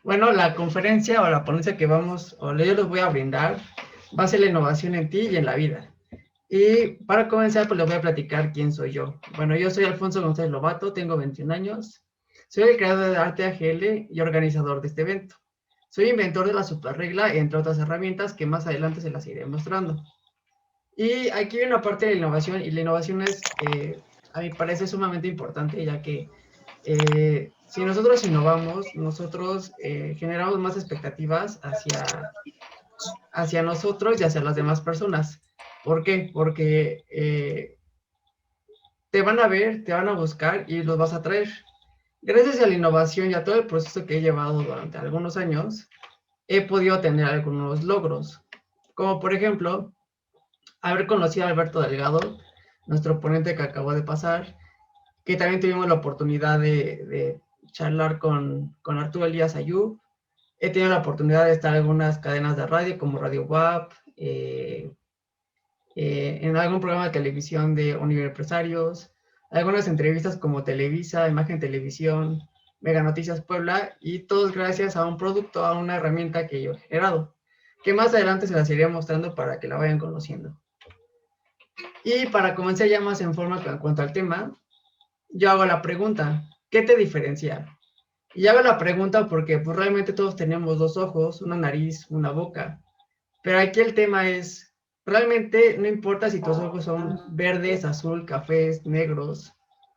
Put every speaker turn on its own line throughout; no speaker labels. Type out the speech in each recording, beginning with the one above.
Bueno, la conferencia o la ponencia que vamos, o yo les voy a brindar, va a ser la innovación en ti y en la vida. Y para comenzar, pues les voy a platicar quién soy yo. Bueno, yo soy Alfonso González Lobato, tengo 21 años, soy el creador de Arte AGL y organizador de este evento. Soy inventor de la superregla, entre otras herramientas que más adelante se las iré mostrando. Y aquí viene una parte de la innovación, y la innovación es, a mi parecer, sumamente importante, ya que si nosotros innovamos, nosotros generamos más expectativas hacia nosotros y hacia las demás personas. ¿Por qué? Porque te van a ver, te van a buscar y los vas a traer. Gracias a la innovación y a todo el proceso que he llevado durante algunos años, he podido tener algunos logros, como por ejemplo, haber conocido a Alberto Delgado, nuestro ponente que acabó de pasar, que también tuvimos la oportunidad de charlar con Arturo Elías Ayub. He tenido la oportunidad de estar en algunas cadenas de radio como Radio WAP, en algún programa de televisión de Univerpresarios, algunas entrevistas como Televisa, Imagen Televisión, Mega Noticias Puebla, y todos gracias a un producto, a una herramienta que yo he generado, que más adelante se las iré mostrando para que la vayan conociendo. Y para comenzar ya más en forma en cuanto al tema, yo hago la pregunta, ¿qué te diferencia? Y hago la pregunta porque pues, realmente todos tenemos dos ojos, una nariz, una boca. Pero aquí el tema es, realmente no importa si tus ojos son verdes, azul, cafés, negros,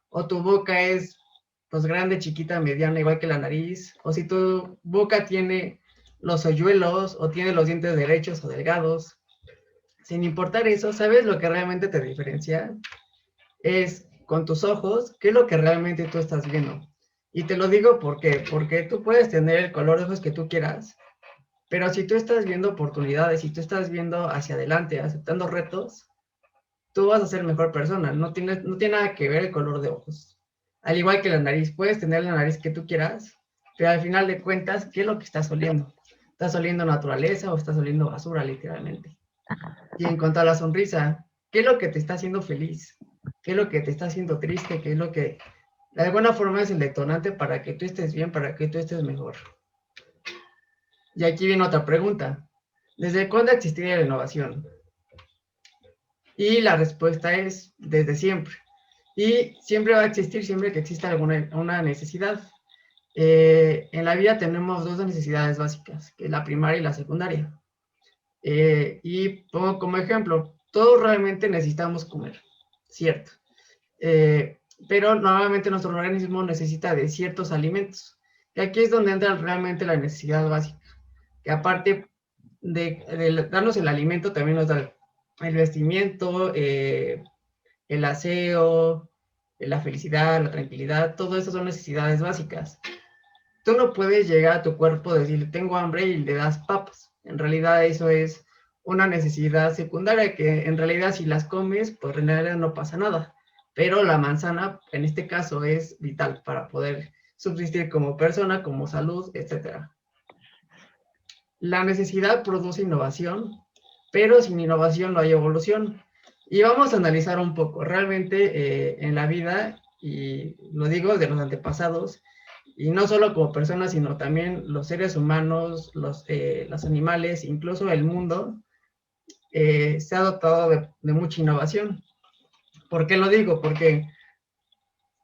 o tu boca es pues grande, chiquita, mediana, igual que la nariz, o si tu boca tiene los hoyuelos, o tiene los dientes derechos o delgados. Sin importar eso, ¿sabes lo que realmente te diferencia? Es con tus ojos, qué es lo que realmente tú estás viendo. Y te lo digo porque tú puedes tener el color de ojos que tú quieras, pero si tú estás viendo oportunidades, si tú estás viendo hacia adelante, aceptando retos, tú vas a ser mejor persona. No tiene nada que ver el color de ojos. Al igual que la nariz, puedes tener la nariz que tú quieras, pero al final de cuentas, ¿qué es lo que estás oliendo? ¿Estás oliendo naturaleza o estás oliendo basura, literalmente? Y en cuanto a la sonrisa, ¿qué es lo que te está haciendo feliz? ¿Qué es lo que te está haciendo triste? ¿Qué es lo que de alguna forma es el detonante para que tú estés bien, para que tú estés mejor? Y aquí viene otra pregunta. ¿Desde cuándo existiría la innovación? Y la respuesta es desde siempre. Y siempre va a existir, siempre que exista una necesidad. En la vida tenemos dos necesidades básicas, que es la primaria y la secundaria. Y pongo como ejemplo, todos realmente necesitamos comer, ¿cierto? Eh, pero normalmente nuestro organismo necesita de ciertos alimentos. Y aquí es donde entra realmente la necesidad básica, que aparte de darnos el alimento, también nos da el vestimiento, el aseo, la felicidad, la tranquilidad, todo eso son necesidades básicas. Tú no puedes llegar a tu cuerpo y decir, tengo hambre y le das papas. En realidad eso es una necesidad secundaria que en realidad si las comes, pues en realidad no pasa nada. Pero la manzana, en este caso, es vital para poder subsistir como persona, como salud, etcétera. La necesidad produce innovación, pero sin innovación no hay evolución. Y vamos a analizar un poco, realmente en la vida, y lo digo de los antepasados, y no solo como personas, sino también los seres humanos, los animales, incluso el mundo, se ha dotado de mucha innovación. ¿Por qué lo digo? Porque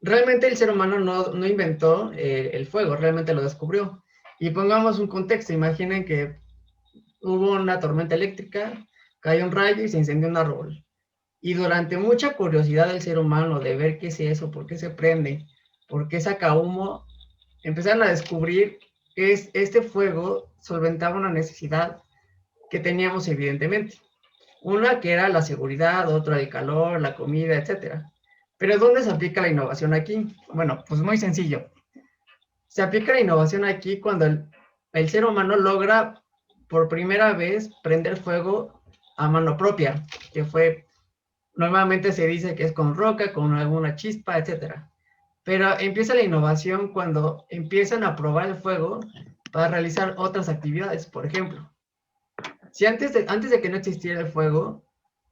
realmente el ser humano no inventó el fuego, realmente lo descubrió. Y pongamos un contexto, imaginen que hubo una tormenta eléctrica, cayó un rayo y se incendió un árbol. Y durante mucha curiosidad del ser humano de ver qué es eso, por qué se prende, por qué saca humo, empezaron a descubrir que este fuego solventaba una necesidad que teníamos evidentemente. Una que era la seguridad, otra el calor, la comida, etcétera. Pero ¿dónde se aplica la innovación aquí? Bueno, pues muy sencillo. Se aplica la innovación aquí cuando el ser humano logra por primera vez prender fuego a mano propia, que fue, normalmente se dice que es con roca, con alguna chispa, etcétera. Pero empieza la innovación cuando empiezan a probar el fuego para realizar otras actividades. Por ejemplo, si antes de que no existiera el fuego,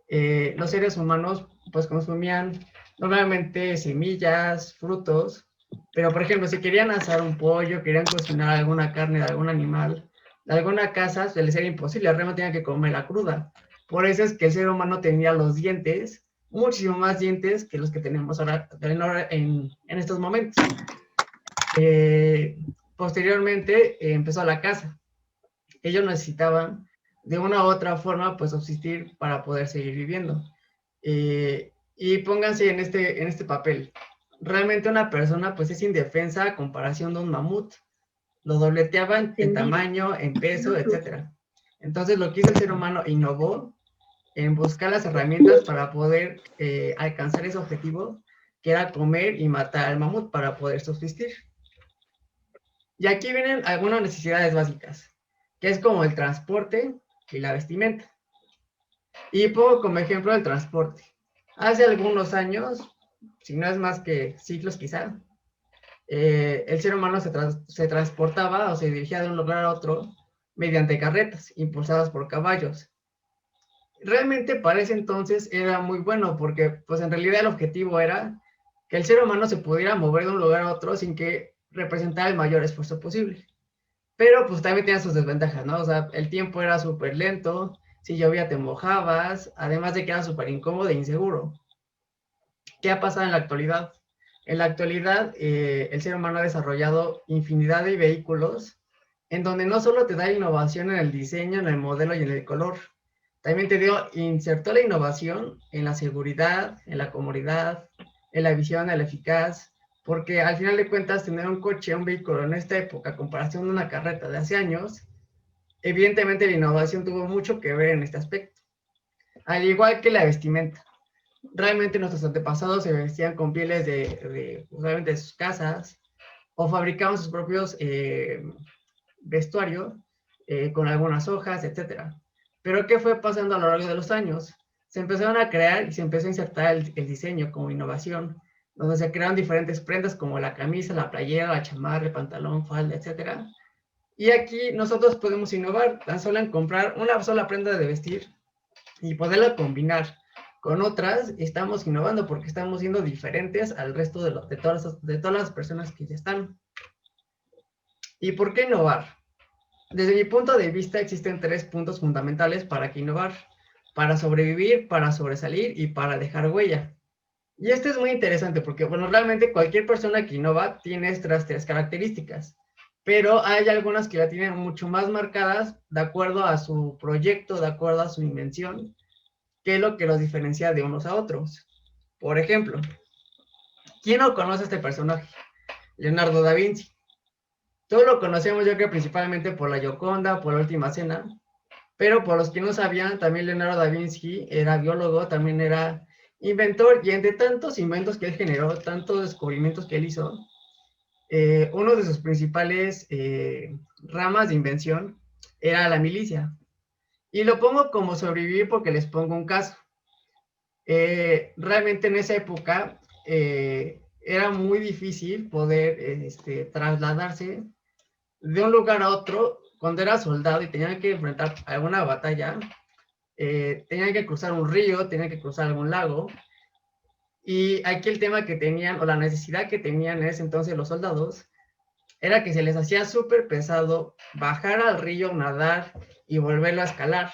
los seres humanos pues consumían normalmente semillas, frutos, Pero, por ejemplo, si querían asar un pollo, querían cocinar alguna carne de algún animal, de alguna casa, se les era imposible, realmente tenían que comerla cruda. Por eso es que el ser humano tenía los dientes, muchísimo más dientes que los que tenemos ahora en estos momentos. Posteriormente empezó la caza. Ellos necesitaban de una u otra forma pues subsistir para poder seguir viviendo. Y pónganse en este papel. Realmente una persona pues es indefensa a comparación de un mamut. Lo dobleteaban en tamaño, en peso, etc. Entonces lo que hizo el ser humano innovó en buscar las herramientas para poder alcanzar ese objetivo, que era comer y matar al mamut para poder subsistir. Y aquí vienen algunas necesidades básicas, que es como el transporte y la vestimenta. Y pongo como ejemplo el transporte. Hace algunos años, si no es más que siglos quizá, el ser humano se transportaba o se dirigía de un lugar a otro mediante carretas impulsadas por caballos. Realmente para ese entonces era muy bueno porque pues en realidad el objetivo era que el ser humano se pudiera mover de un lugar a otro sin que representara el mayor esfuerzo posible. Pero pues también tenía sus desventajas, ¿no? O sea, el tiempo era súper lento, si llovía te mojabas, además de que era súper incómodo e inseguro. ¿Qué ha pasado en la actualidad? En la actualidad, el ser humano ha desarrollado infinidad de vehículos en donde no solo te da innovación en el diseño, en el modelo y en el color, también insertó la innovación en la seguridad, en la comodidad, en la visión, en la eficaz, porque al final de cuentas tener un coche, un vehículo en esta época, a comparación de una carreta de hace años, evidentemente la innovación tuvo mucho que ver en este aspecto. Al igual que la vestimenta. Realmente nuestros antepasados se vestían con pieles de sus casas o fabricaban sus propios vestuarios con algunas hojas, etc. Pero ¿qué fue pasando a lo largo de los años? Se empezaron a crear y se empezó a insertar el diseño como innovación, donde se crearon diferentes prendas como la camisa, la playera, la chamarra, el pantalón, falda, etc. Y aquí nosotros podemos innovar tan solo en comprar una sola prenda de vestir y poderla combinar con otras. Estamos innovando porque estamos siendo diferentes al resto de todas las personas que ya están. ¿Y por qué innovar? Desde mi punto de vista existen 3 puntos fundamentales para que innovar: para sobrevivir, para sobresalir y para dejar huella. Y esto es muy interesante porque, bueno, realmente cualquier persona que innova tiene estas 3 características, pero hay algunas que la tienen mucho más marcadas de acuerdo a su proyecto, de acuerdo a su invención, que es lo que los diferencia de unos a otros. Por ejemplo, ¿quién no conoce a este personaje? Leonardo da Vinci. Todos lo conocemos, yo creo, principalmente por la Gioconda, por la Última Cena, pero por los que no sabían, también Leonardo da Vinci era biólogo, también era inventor, y entre tantos inventos que él generó, tantos descubrimientos que él hizo, uno de sus principales ramas de invención era la milicia. Y lo pongo como sobrevivir porque les pongo un caso. Realmente en esa época era muy difícil poder trasladarse de un lugar a otro cuando era soldado y tenían que enfrentar alguna batalla. Tenían que cruzar un río, tenían que cruzar algún lago. Y aquí el tema que tenían, o la necesidad que tenían en ese entonces los soldados, era que se les hacía súper pesado bajar al río, nadar y volverlo a escalar.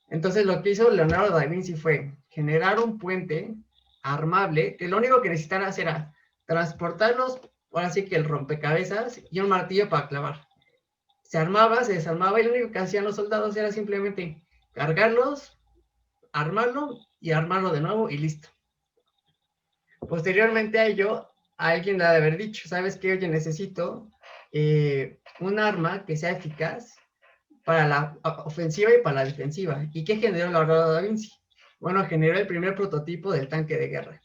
Entonces lo que hizo Leonardo da Vinci fue generar un puente armable, que lo único que necesitaban era transportarlos, ahora sí que el rompecabezas y un martillo para clavar. Se armaba, se desarmaba y lo único que hacían los soldados era simplemente cargarlos, armarlo y armarlo de nuevo y listo. Posteriormente a ello, alguien le ha de haber dicho, ¿sabes qué? Oye, necesito un arma que sea eficaz para la ofensiva y para la defensiva. ¿Y qué generó Leonardo da Vinci? Bueno, generó el primer prototipo del tanque de guerra,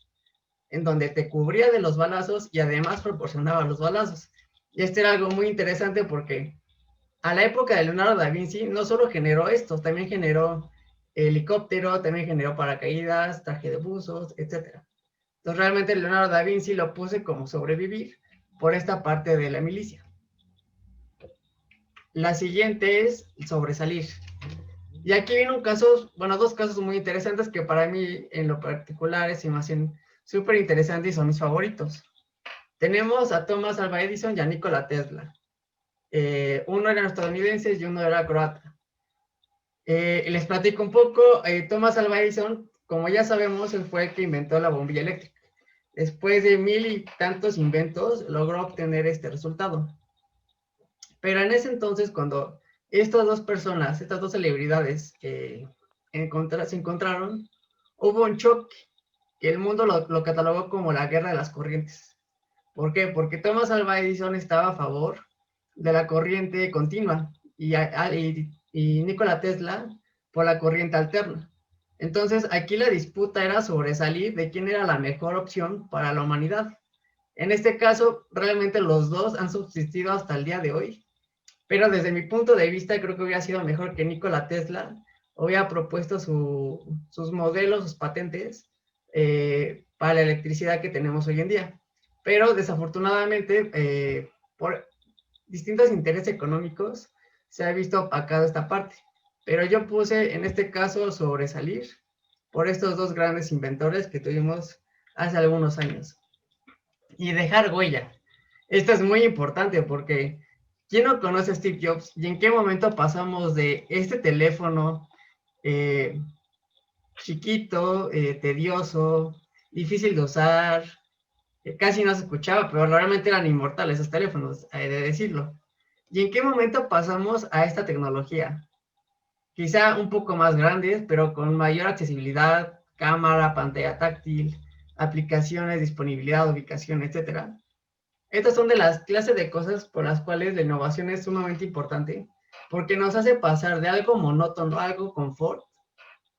en donde te cubría de los balazos y además proporcionaba los balazos. Y este era algo muy interesante porque a la época de Leonardo da Vinci no solo generó esto, también generó helicóptero, también generó paracaídas, traje de buzos, etc. Entonces realmente Leonardo da Vinci lo puse como sobrevivir por esta parte de la milicia. La siguiente es sobresalir. Y aquí viene un caso, bueno, 2 casos muy interesantes que para mí en lo particular se me hacen súper interesantes y son mis favoritos. Tenemos a Thomas Alva Edison y a Nikola Tesla. Uno era estadounidense y uno era croata. Les platico un poco. Thomas Alva Edison, como ya sabemos, él fue el que inventó la bombilla eléctrica. Después de 1000 y tantos inventos, logró obtener este resultado. Pero en ese entonces, cuando estas dos personas, estas dos celebridades se encontraron, hubo un choque que el mundo lo catalogó como la guerra de las corrientes. ¿Por qué? Porque Thomas Alva Edison estaba a favor de la corriente continua y Nikola Tesla por la corriente alterna. Entonces, aquí la disputa era sobresalir de quién era la mejor opción para la humanidad. En este caso, realmente los dos han subsistido hasta el día de hoy, pero desde mi punto de vista creo que hubiera sido mejor que Nikola Tesla hubiera propuesto sus modelos, sus patentes para la electricidad que tenemos hoy en día. Pero desafortunadamente, por distintos intereses económicos, se ha visto opacado esta parte. Pero yo puse en este caso sobresalir por estos dos grandes inventores que tuvimos hace algunos años. Y dejar huella. Esto es muy importante porque ¿quién no conoce a Steve Jobs? ¿Y en qué momento pasamos de este teléfono chiquito, tedioso, difícil de usar, casi no se escuchaba, pero realmente eran inmortales esos teléfonos, de decirlo? ¿Y en qué momento pasamos a esta tecnología? Quizá un poco más grandes, pero con mayor accesibilidad, cámara, pantalla táctil, aplicaciones, disponibilidad, ubicación, etc. Estas son de las clases de cosas por las cuales la innovación es sumamente importante, porque nos hace pasar de algo monótono, algo confort,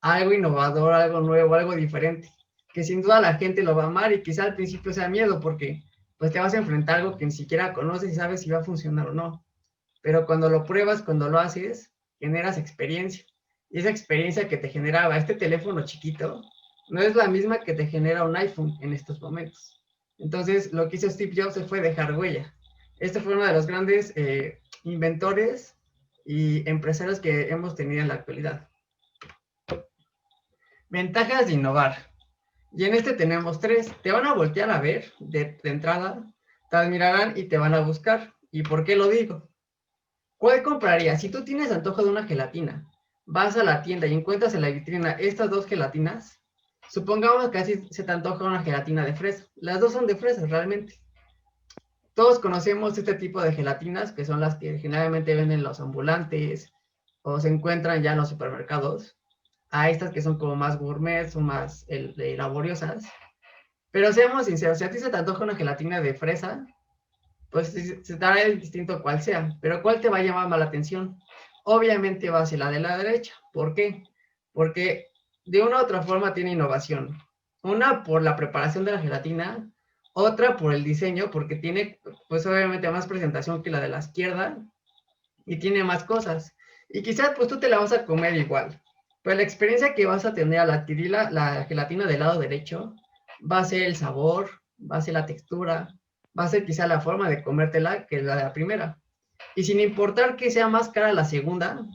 a algo innovador, algo nuevo, algo diferente, que sin duda la gente lo va a amar y quizá al principio sea miedo, porque pues te vas a enfrentar a algo que ni siquiera conoces y sabes si va a funcionar o no. Pero cuando lo pruebas, cuando lo haces, generas experiencia. Y esa experiencia que te generaba este teléfono chiquito, no es la misma que te genera un iPhone en estos momentos. Entonces, lo que hizo Steve Jobs fue dejar huella. Este fue uno de los grandes inventores y empresarios que hemos tenido en la actualidad. Ventajas de innovar. Y en este tenemos 3. Te van a voltear a ver de entrada, te admirarán y te van a buscar. ¿Y por qué lo digo? ¿Cuál comprarías? Si tú tienes antojo de una gelatina, vas a la tienda y encuentras en la vitrina estas dos gelatinas, supongamos que así se te antoja una gelatina de fresa. Las dos son de fresas realmente. Todos conocemos este tipo de gelatinas, que son las que generalmente venden los ambulantes o se encuentran ya en los supermercados, a estas que son como más gourmet, son más laboriosas. Pero seamos sinceros, si a ti se te antoja una gelatina de fresa, pues se dará el distinto cual sea, pero ¿cuál te va a llamar más la atención? Obviamente va a ser la de la derecha. ¿Por qué? Porque de una u otra forma tiene innovación. Una por la preparación de la gelatina, otra por el diseño, porque tiene pues obviamente más presentación que la de la izquierda y tiene más cosas. Y quizás pues tú te la vas a comer igual, pero la experiencia que vas a tener al adquirir la gelatina del lado derecho va a ser el sabor, va a ser la textura, va a ser quizá la forma de comértela que la de la primera. Y sin importar que sea más cara la segunda,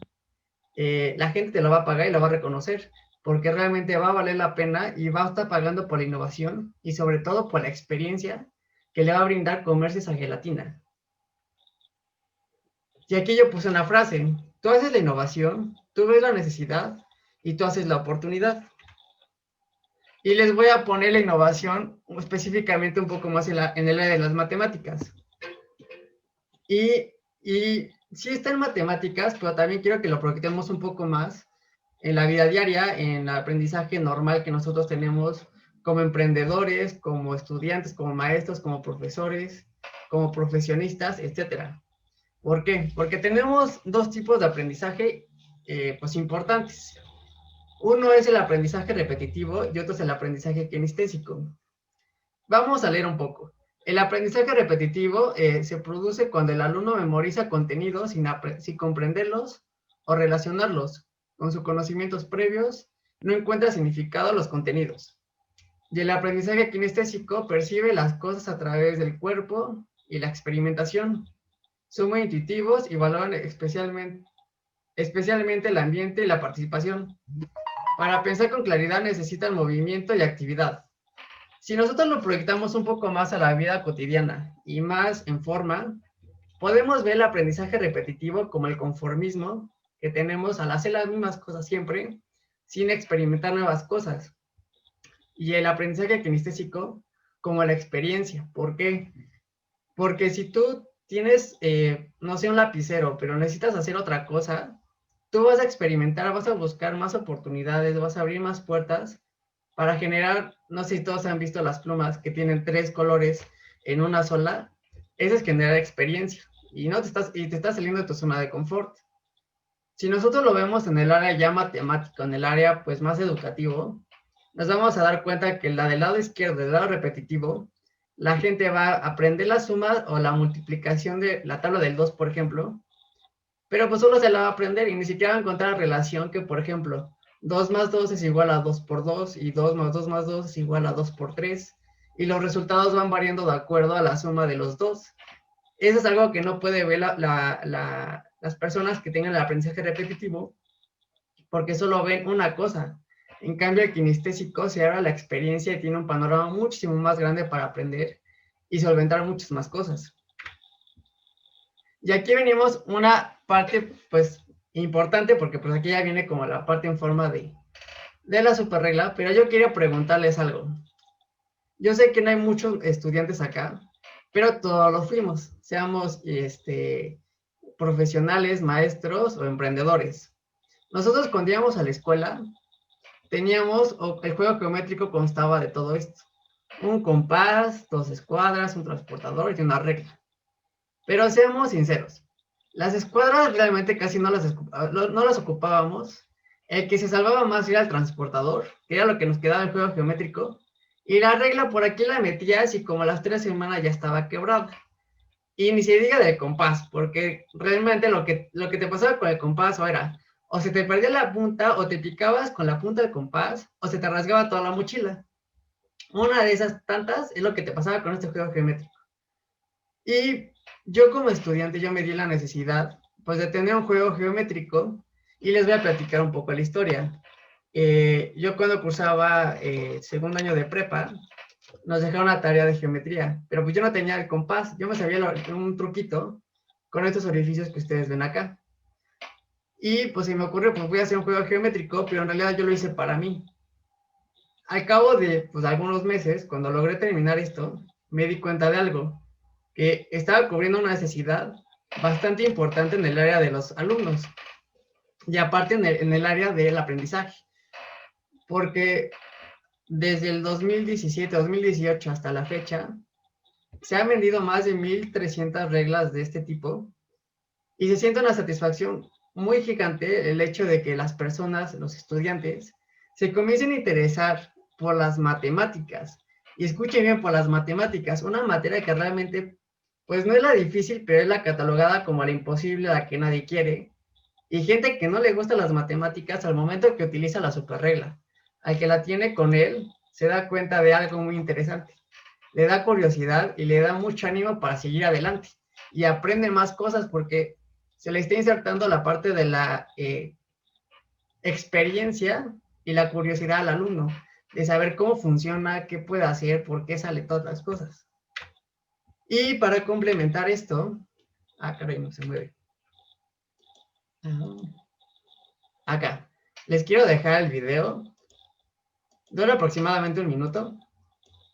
la gente te lo va a pagar y lo va a reconocer, porque realmente va a valer la pena y va a estar pagando por la innovación y sobre todo por la experiencia que le va a brindar comerse esa gelatina. Y aquí yo puse una frase: tú haces la innovación, tú ves la necesidad y tú haces la oportunidad. Y les voy a poner la innovación específicamente un poco más en el área de las matemáticas. Y sí está en matemáticas, pero también quiero que lo proyectemos un poco más en la vida diaria, en el aprendizaje normal que nosotros tenemos como emprendedores, como estudiantes, como maestros, como profesores, como profesionistas, etcétera. ¿Por qué? Porque tenemos dos tipos de aprendizaje pues importantes. Uno es el aprendizaje repetitivo y otro es el aprendizaje kinestésico. Vamos a leer un poco. El aprendizaje repetitivo se produce cuando el alumno memoriza contenidos sin comprenderlos o relacionarlos con sus conocimientos previos, no encuentra significado a los contenidos. Y el aprendizaje kinestésico percibe las cosas a través del cuerpo y la experimentación. Son muy intuitivos y valoran especialmente el ambiente y la participación. Para pensar con claridad necesitan movimiento y actividad. Si nosotros lo proyectamos un poco más a la vida cotidiana y más en forma, podemos ver el aprendizaje repetitivo como el conformismo que tenemos al hacer las mismas cosas siempre sin experimentar nuevas cosas. Y el aprendizaje kinestésico como la experiencia. ¿Por qué? Porque si tú tienes, no sé, un lapicero, pero necesitas hacer otra cosa, tú vas a experimentar, vas a buscar más oportunidades, vas a abrir más puertas para generar, no sé si todos han visto las plumas que tienen 3 colores en una sola, eso es generar experiencia y no te estás saliendo de tu zona de confort. Si nosotros lo vemos en el área ya matemático, en el área pues más educativo, nos vamos a dar cuenta que la del lado izquierdo, del lado repetitivo, la gente va a aprender la suma o la multiplicación de la tabla del 2, por ejemplo, pero pues solo se la va a aprender y ni siquiera va a encontrar la relación que, por ejemplo, 2 más 2 es igual a 2 por 2 y 2 más 2 más 2 es igual a 2 por 3 y los resultados van variando de acuerdo a la suma de los dos. Eso es algo que no puede ver las personas que tengan el aprendizaje repetitivo porque solo ven una cosa. En cambio, el kinestésico se abre la experiencia y tiene un panorama muchísimo más grande para aprender y solventar muchas más cosas. Y aquí venimos una parte, pues, importante, porque pues aquí ya viene como la parte en forma de la super regla, pero yo quiero preguntarles algo. Yo sé que no hay muchos estudiantes acá, pero todos lo fuimos, seamos profesionales, maestros o emprendedores. Nosotros cuando íbamos a la escuela, teníamos, el juego geométrico constaba de todo esto. Un compás, 2 escuadras, un transportador y una regla. Pero seamos sinceros, las escuadras realmente casi no las ocupábamos. El que se salvaba más era el transportador, que era lo que nos quedaba en el juego geométrico. Y la regla por aquí la metías y como a las 3 semanas ya estaba quebrada. Y ni se diga del compás, porque realmente lo que te pasaba con el compás o era, o se te perdía la punta, o te picabas con la punta del compás, o se te rasgaba toda la mochila. Una de esas tantas es lo que te pasaba con este juego geométrico. Y yo como estudiante, yo me di la necesidad, pues, de tener un juego geométrico y les voy a platicar un poco la historia. Yo cuando cursaba segundo año de prepa, nos dejaron una tarea de geometría, pero pues yo no tenía el compás, yo me sabía un truquito con estos orificios que ustedes ven acá. Y pues se me ocurrió, pues voy a hacer un juego geométrico, pero en realidad yo lo hice para mí. Al cabo de pues, algunos meses, cuando logré terminar esto, me di cuenta de algo, que estaba cubriendo una necesidad bastante importante en el área de los alumnos y aparte en el área del aprendizaje, porque desde el 2017, 2018 hasta la fecha, se han vendido más de 1,300 reglas de este tipo y se siente una satisfacción muy gigante el hecho de que las personas, los estudiantes, se comiencen a interesar por las matemáticas. Y escuchen bien, por las matemáticas, una materia que realmente, pues no es la difícil, pero es la catalogada como la imposible, la que nadie quiere. Y gente que no le gustan las matemáticas, al momento que utiliza la superregla, al que la tiene con él, se da cuenta de algo muy interesante. Le da curiosidad y le da mucho ánimo para seguir adelante. Y aprende más cosas porque se le está insertando la parte de la experiencia y la curiosidad al alumno, de saber cómo funciona, qué puede hacer, por qué sale todas las cosas. Y para complementar esto, caray, no se mueve. Acá, les quiero dejar el video, dura aproximadamente 1 minuto.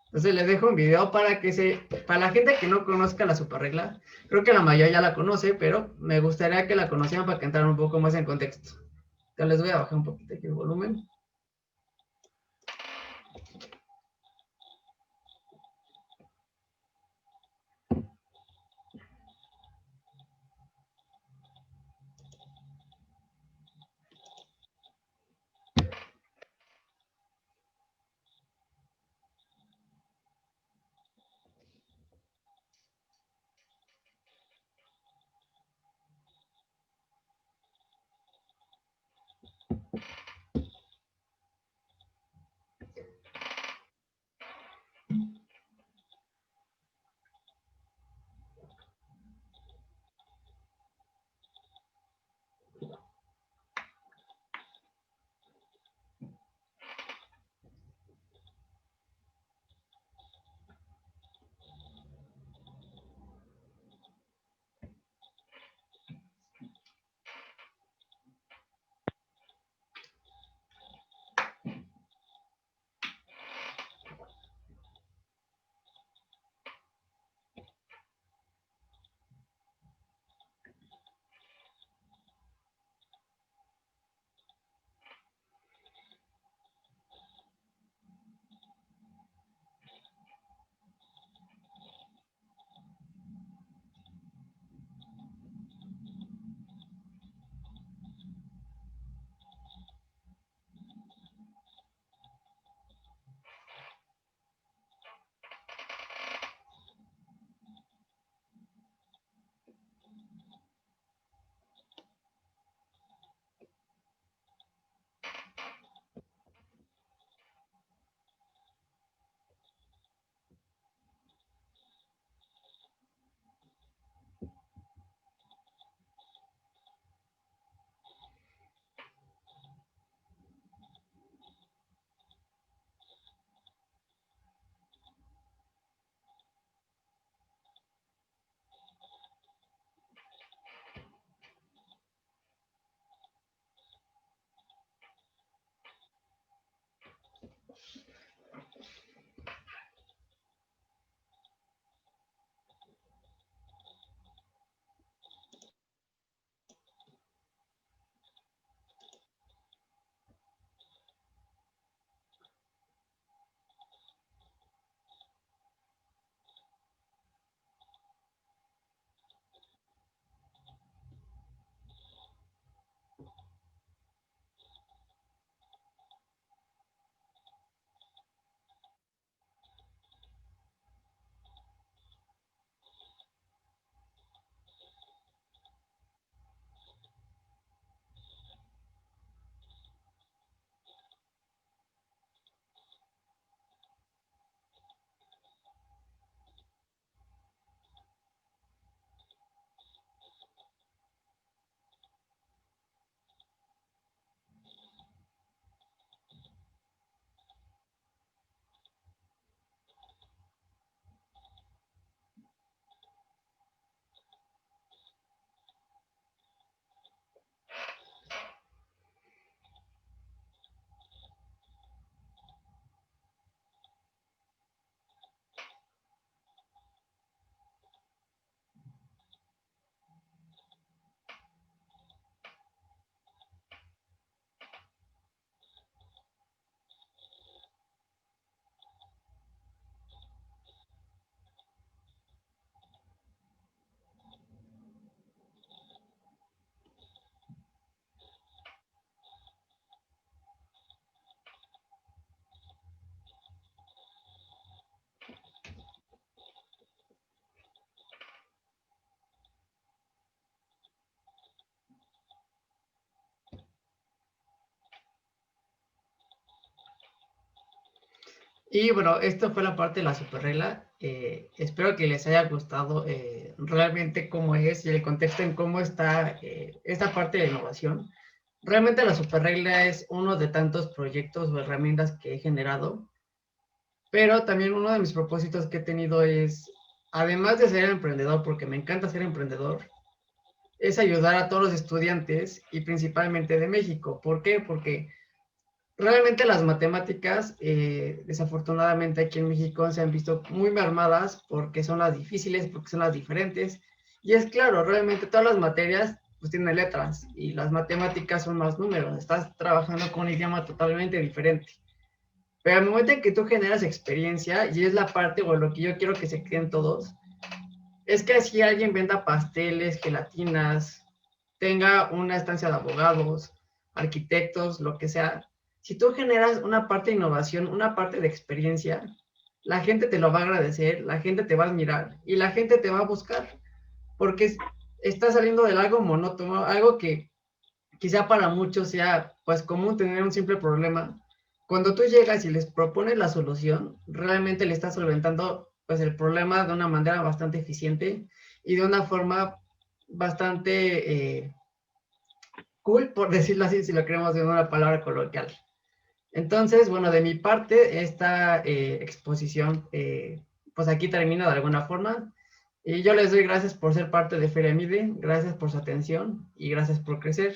Entonces les dejo un video para la gente que no conozca la superregla, creo que la mayoría ya la conoce, pero me gustaría que la conocieran para que entraran un poco más en contexto. Entonces les voy a bajar un poquito aquí el volumen. Y bueno, esto fue la parte de la superregla. Espero que les haya gustado realmente cómo es y el contexto en cómo está esta parte de innovación. Realmente la superregla es uno de tantos proyectos o herramientas que he generado, pero también uno de mis propósitos que he tenido es, además de ser emprendedor, porque me encanta ser emprendedor, es ayudar a todos los estudiantes y principalmente de México. ¿Por qué? Porque realmente las matemáticas, desafortunadamente aquí en México se han visto muy mermadas porque son las difíciles, porque son las diferentes. Y es claro, realmente todas las materias pues tienen letras y las matemáticas son más números. Estás trabajando con un idioma totalmente diferente. Pero al momento en que tú generas experiencia, y es la parte o lo que yo quiero que se queden todos, es que si alguien venda pasteles, gelatinas, tenga una estancia de abogados, arquitectos, lo que sea, si tú generas una parte de innovación, una parte de experiencia, la gente te lo va a agradecer, la gente te va a admirar y la gente te va a buscar porque está saliendo de algo monótono, algo que quizá para muchos sea pues común tener un simple problema. Cuando tú llegas y les propones la solución, realmente le estás solventando pues el problema de una manera bastante eficiente y de una forma bastante cool, por decirlo así, si lo queremos en una palabra coloquial. Entonces, bueno, de mi parte, esta exposición, pues aquí termina de alguna forma. Y yo les doy gracias por ser parte de Feria Mide, gracias por su atención y gracias por crecer.